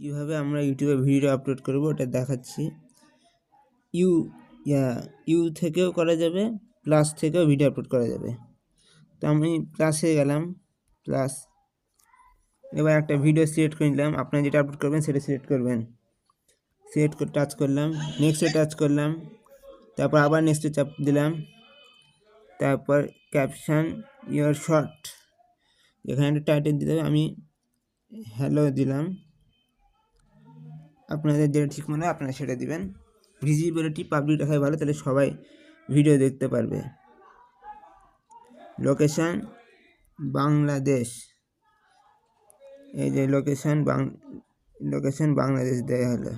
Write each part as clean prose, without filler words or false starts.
কীভাবে আমরা ইউটিউবে ভিডিও আপলোড করব ওটা দেখাচ্ছি। ইউ থেকেও করা যাবে, প্লাস থেকেও ভিডিও আপলোড করা যাবে। তো আমি প্লাসে গেলাম, প্লাস। এবার একটা ভিডিও সিলেক্ট করে নিলাম, আপনারা যেটা আপলোড করবেন সেটা সিলেক্ট করবেন। সিলেক্ট করে টাচ করলাম, নেক্সটে টাচ করলাম, তারপর আবার নেক্সটে চাপ দিলাম, তারপর ক্যাপশন ইয়োর শর্ট, এখানে একটা টাইটেল দিতে হবে। আমি হ্যালো দিলাম, আপনাদের যেটা ঠিক মনে হয় আপনারা সেটা দিবেন। ভিজিবিলিটি পাবলিক রাখাই ভালো, তাহলে সবাই ভিডিও দেখতে পারবে। লোকেশান বাংলাদেশ, এই যে লোকেশান বাংলাদেশ দেওয়া হলো।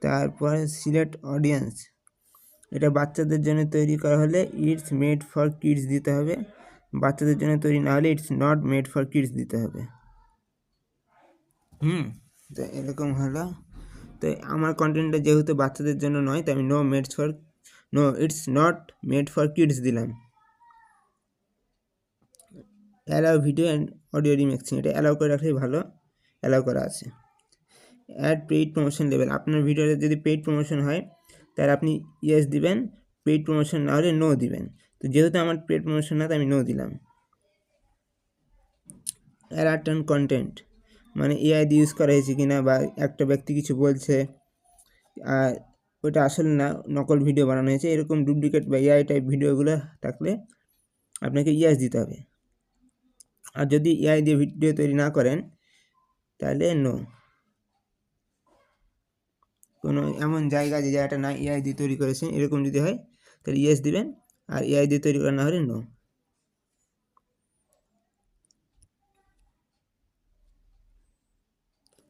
তারপর সিলেক্ট অডিয়েন্স, এটা বাচ্চাদের জন্য তৈরি করা হলে ইটস মেড ফর কিডস দিতে হবে, বাচ্চাদের জন্য তৈরি না হলে it's not made for kids দিতে হবে। তো এরকম হলো। তো আমার কন্টেন্টটা যেহেতু বাচ্চাদের জন্য নয়, তাই আমি it's not made for kids দিলাম। Allow video and audio remixing, এটা অ্যালাউ করে রাখলেই ভালো, অ্যালাউ করা আছে। অ্যাড পেইড প্রমোশন লেভেল, আপনার ভিডিওতে যদি পেইড প্রমোশন হয় তাহলে আপনি ইয়েস দিবেন, পেইড প্রমোশন না হলে নো দিবেন। তো যেহেতু আমার পেইড প্রমোশন না, তাই আমি নো দিলাম। অ্যালার্ট অন কন্টেন্ট, মানে এআই দিয়ে ইউজ করা হয়েছে কিনা, বা একটা ব্যক্তি কিছু বলছে আর ওটা আসলে না, নকল ভিডিও বানানো হয়েছে, এরকম ডুপ্লিকেট বা এআই টাইপ ভিডিওগুলো থাকলে আপনাকে ইয়েস দিতে হবে। আর যদি এআই দিয়ে ভিডিও তৈরি না করেন তাহলে নো। কোনো এমন জায়গা যে জায়গাটা না এআই দিয়ে তৈরি করেছেন এরকম যদি হয় তাহলে ইয়েস দিবেন, আর এআই দিয়ে তৈরি করা না হলে নো।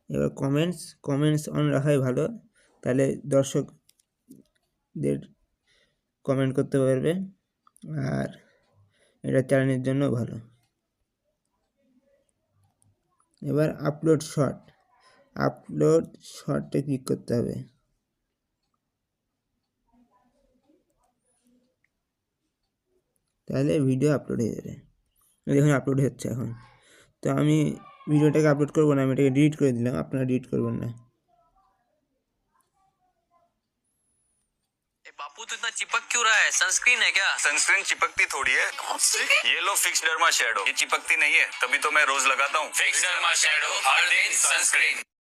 এবার কমেন্টস অন রাখাই ভালো, তাহলে দর্শকদের কমেন্ট করতে পারবে, আর এটা চ্যানেলের জন্য ভালো। এবার আপলোড শর্টে ক্লিক করতে হবে। তাহলে ভিডিও আপলোড হয়ে যাবে। দেখুন আপলোড হচ্ছে এখন। তো আমি ভিডিওটাকে আপলোড করবো না, আমি এটাকে ডিলিট করে দিলাম, আপনারা ডিলিট করবেন না। बापू तो इतना चिपक क्यों रहा है? सनस्क्रीन है क्या? सनस्क्रीन चिपकती थोड़ी है, ये लो फिक्स डर्मा शैडो, ये चिपकती नहीं है, तभी तो मैं रोज लगाता हूँ। फिक्स डर्मा शैडो हर दिन सनस्क्रीन।